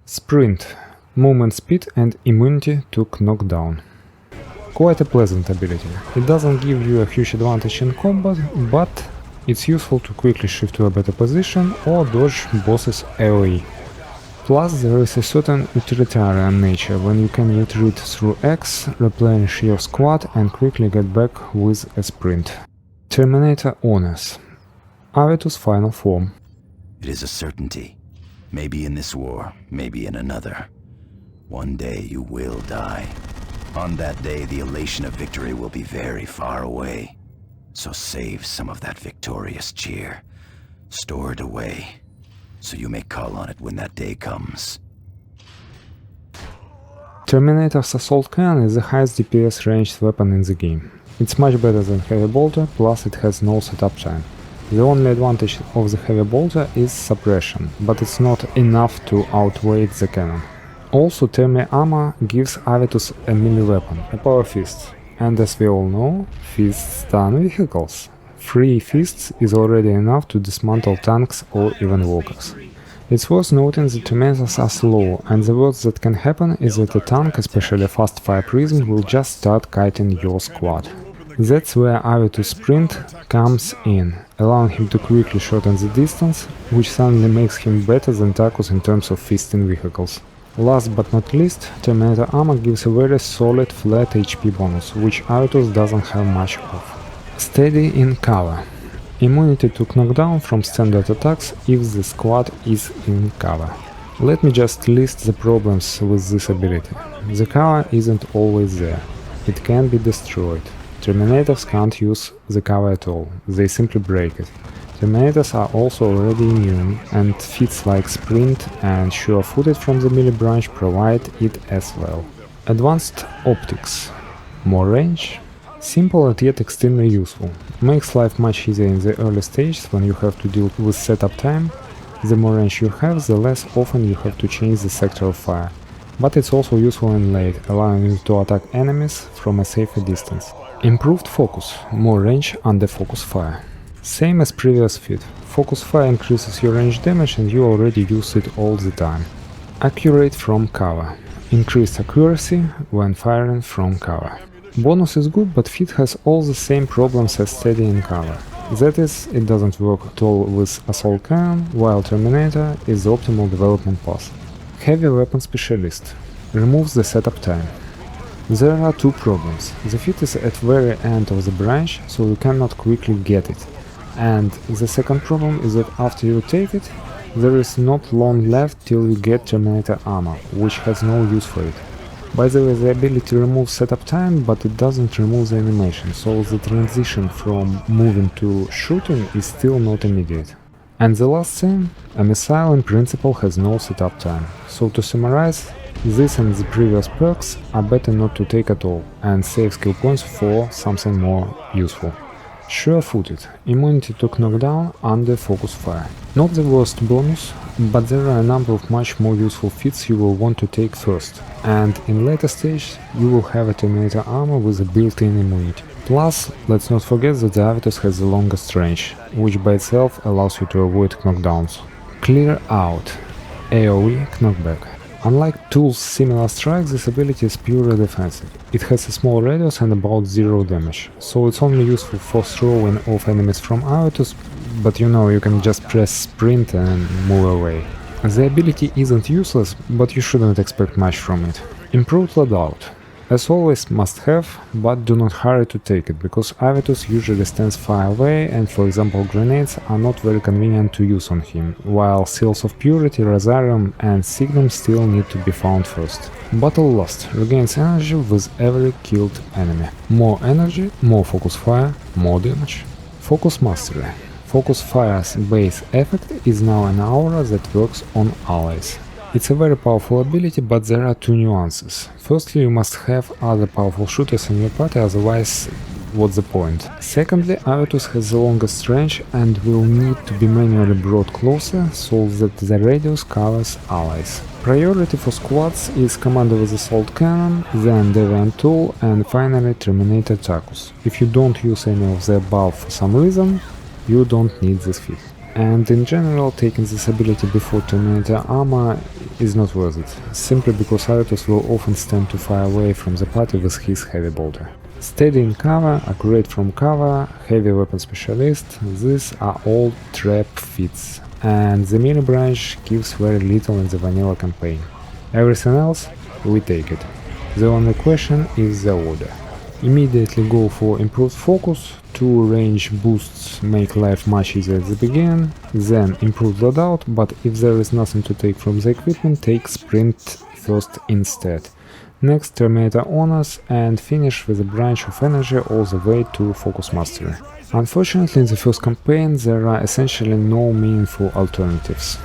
Sprint, movement speed and immunity to knockdown. Quite a pleasant ability. It doesn't give you a huge advantage in combat, but it's useful to quickly shift to a better position or dodge bosses AoE. Plus there is a certain utilitarian nature when you can retreat through X, replenish your squad and quickly get back with a sprint. Terminator Honors. Avitus' final form. It is a certainty. Maybe in this war, maybe in another. One day you will die. On that day, the elation of victory will be very far away. So save some of that victorious cheer. Store it away, so you may call on it when that day comes. Terminator's Assault Cannon is the highest DPS ranged weapon in the game. It's much better than Heavy Bolter, plus it has no setup time. The only advantage of the Heavy Bolter is suppression, but it's not enough to outweigh the cannon. Also, Thermi Armor gives Avitus a melee weapon, a Power Fist. And as we all know, fists stun vehicles. 3 fists is already enough to dismantle tanks or even walkers. It's worth noting that Terminators are slow, and the worst that can happen is that a tank, especially a fast fire prism, will just start kiting your squad. That's where Avitus' sprint comes in, allowing him to quickly shorten the distance, which suddenly makes him better than Tacus in terms of fisting vehicles. Last but not least, Terminator Armor gives a very solid flat HP bonus, which Avitus doesn't have much of. Steady in cover. Immunity to knockdown from standard attacks if the squad is in cover. Let me just list the problems with this ability. The cover isn't always there. It can be destroyed. Terminators can't use the cover at all, they simply break it. Terminators are also already immune, and feats like Sprint and Sure-Footed from the melee branch provide it as well. Advanced Optics. More range. Simple and yet extremely useful. Makes life much easier in the early stages when you have to deal with setup time. The more range you have, the less often you have to change the sector of fire. But it's also useful in late, allowing you to attack enemies from a safer distance. Improved Focus. More range under Focus Fire. Same as previous feat. Focus Fire increases your range damage and you already use it all the time. Accurate from cover. Increased accuracy when firing from cover. Bonus is good, but feat has all the same problems as steady in cover. That is, it doesn't work at all with Assault Cannon, while Terminator is the optimal development path. Heavy Weapon Specialist. Removes the setup time. There are 2 problems. The feat is at very end of the branch, so you cannot quickly get it. And the second problem is that after you take it, there is not long left till you get Terminator Armor, which has no use for it. By the way, the ability removes setup time, but it doesn't remove the animation, so the transition from moving to shooting is still not immediate. And the last thing, a missile in principle has no setup time. So to summarize, this and the previous perks are better not to take at all, and save skill points for something more useful. Sure-Footed. Immunity to knockdown under Focus Fire. Not the worst bonus, but there are a number of much more useful feats you will want to take first, and in later stage you will have a Terminator Armor with a built-in immunity. Plus, let's not forget that the Avitus has the longest range, which by itself allows you to avoid knockdowns. Clear Out. AoE Knockback. Unlike Tool's similar strike, this ability is purely defensive. It has a small radius and about 0 damage, so it's only useful for throwing off enemies from Avitus, but you know you can just press sprint and move away. The ability isn't useless, but you shouldn't expect much from it. Improved Loadout. As always, must have, but do not hurry to take it, because Avitus usually stands far away and, for example, grenades are not very convenient to use on him, while Seals of Purity, Rosarium and Signum still need to be found first. Battle Lust regains energy with every killed enemy. More energy, more focus fire, more damage. Focus Mastery. Focus Fire's base effect is now an aura that works on allies. It's a very powerful ability, but there are 2 nuances. Firstly, you must have other powerful shooters in your party, otherwise what's the point? Secondly, Avitus has the longest range and will need to be manually brought closer so that the radius covers allies. Priority for squads is Commander with Assault Cannon, then Deviant Tool and finally Terminator Tacus. If you don't use any of the above for some reason, you don't need this feat. and in general taking this ability before Terminator armor is not worth it, simply because Aretus will often stand too far away from the party with his heavy bolter. Steady in cover, accurate from cover, heavy weapon specialist, these are all trap fits, and the melee branch gives very little in the vanilla campaign. Everything else, we take it. The only question is the order. Immediately go for improved focus, 2 range boosts make life much easier at the beginning, then improved loadout, but if there is nothing to take from the equipment, take sprint first instead. Next Terminator honors and finish with a branch of energy all the way to focus mastery. Unfortunately in the first campaign there are essentially no meaningful alternatives.